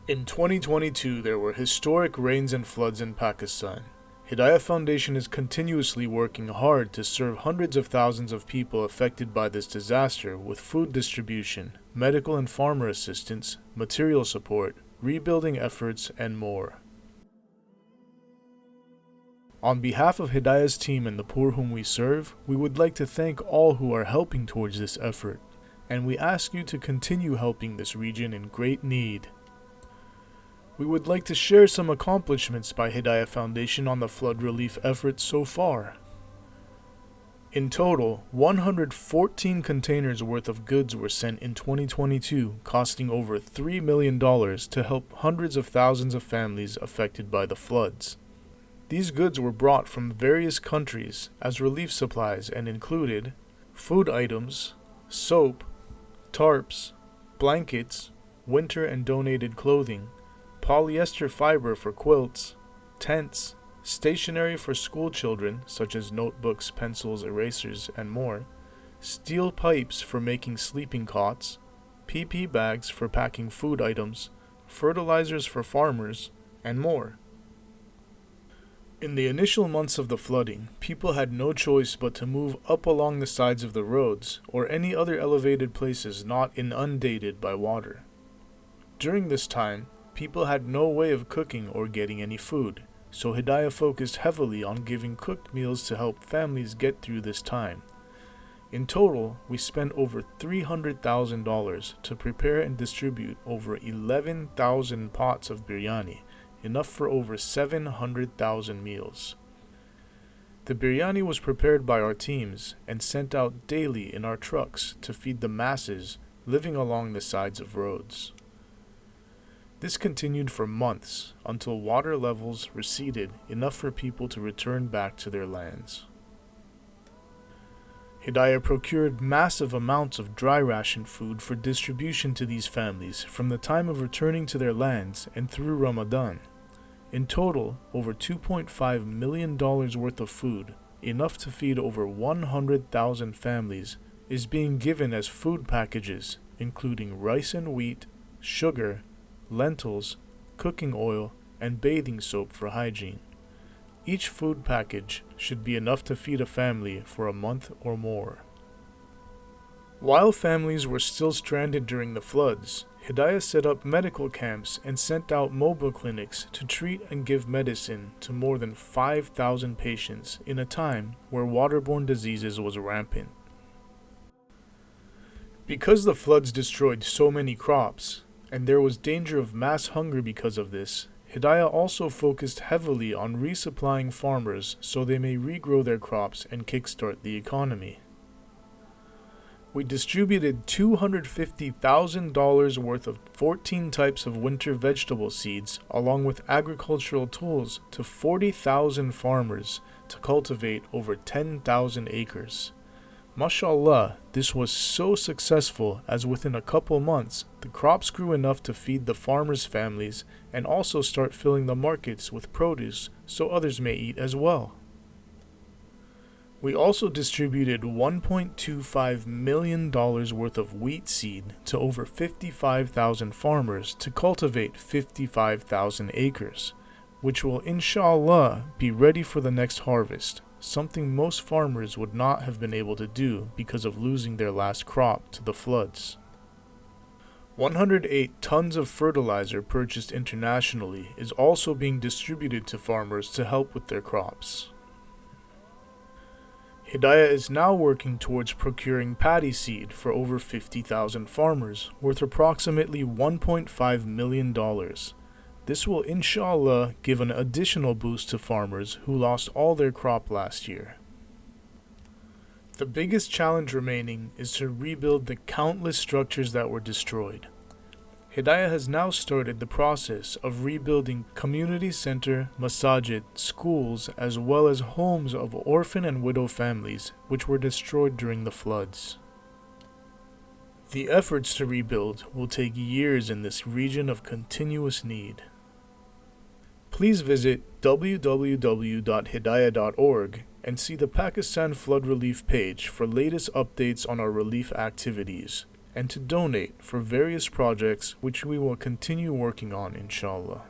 In 2022, there were historic rains and floods in Pakistan. Hidaya Foundation is continuously working hard to serve hundreds of thousands of people affected by this disaster with food distribution, medical and farmer assistance, material support, rebuilding efforts, and more. On behalf of Hidaya's team and the poor whom we serve, we would like to thank all who are helping towards this effort, and we ask you to continue helping this region in great need. We would like to share some accomplishments by Hidaya Foundation on the flood relief efforts so far. In total, 114 containers worth of goods were sent in 2022, costing over $3 million to help hundreds of thousands of families affected by the floods. These goods were brought from various countries as relief supplies and included food items, soap, tarps, blankets, winter and donated clothing, polyester fiber for quilts, tents, stationery for school children such as notebooks, pencils, erasers, and more, steel pipes for making sleeping cots, PP bags for packing food items, fertilizers for farmers, and more. In the initial months of the flooding, people had no choice but to move up along the sides of the roads or any other elevated places not inundated by water. During this time, people had no way of cooking or getting any food, so Hidaya focused heavily on giving cooked meals to help families get through this time. In total, we spent over $300,000 to prepare and distribute over 11,000 pots of biryani, enough for over 700,000 meals. The biryani was prepared by our teams and sent out daily in our trucks to feed the masses living along the sides of roads. This continued for months until water levels receded enough for people to return back to their lands. Hidaya procured massive amounts of dry ration food for distribution to these families from the time of returning to their lands and through Ramadan. In total, over $2.5 million worth of food, enough to feed over 100,000 families, is being given as food packages, including rice and wheat, sugar, lentils, cooking oil, and bathing soap for hygiene. Each food package should be enough to feed a family for a month or more. While families were still stranded during the floods, Hidaya set up medical camps and sent out mobile clinics to treat and give medicine to more than 5,000 patients in a time where waterborne diseases was rampant. Because the floods destroyed so many crops, and there was danger of mass hunger because of this, Hidaya also focused heavily on resupplying farmers so they may regrow their crops and kickstart the economy. We distributed $250,000 worth of 14 types of winter vegetable seeds along with agricultural tools to 40,000 farmers to cultivate over 10,000 acres. Mashallah, this was so successful as within a couple months, the crops grew enough to feed the farmers' families and also start filling the markets with produce so others may eat as well. We also distributed $1.25 million worth of wheat seed to over 55,000 farmers to cultivate 55,000 acres, which will inshallah be ready for the next harvest, something most farmers would not have been able to do because of losing their last crop to the floods. 108 tons of fertilizer purchased internationally is also being distributed to farmers to help with their crops. Hidaya is now working towards procuring paddy seed for over 50,000 farmers, worth approximately $1.5 million. This will inshallah give an additional boost to farmers who lost all their crop last year. The biggest challenge remaining is to rebuild the countless structures that were destroyed. Hidaya has now started the process of rebuilding community center, masajid, schools, as well as homes of orphan and widow families which were destroyed during the floods. The efforts to rebuild will take years in this region of continuous need. Please visit www.hidaya.org and see the Pakistan Flood Relief page for latest updates on our relief activities. and to donate for various projects which we will continue working on, inshallah.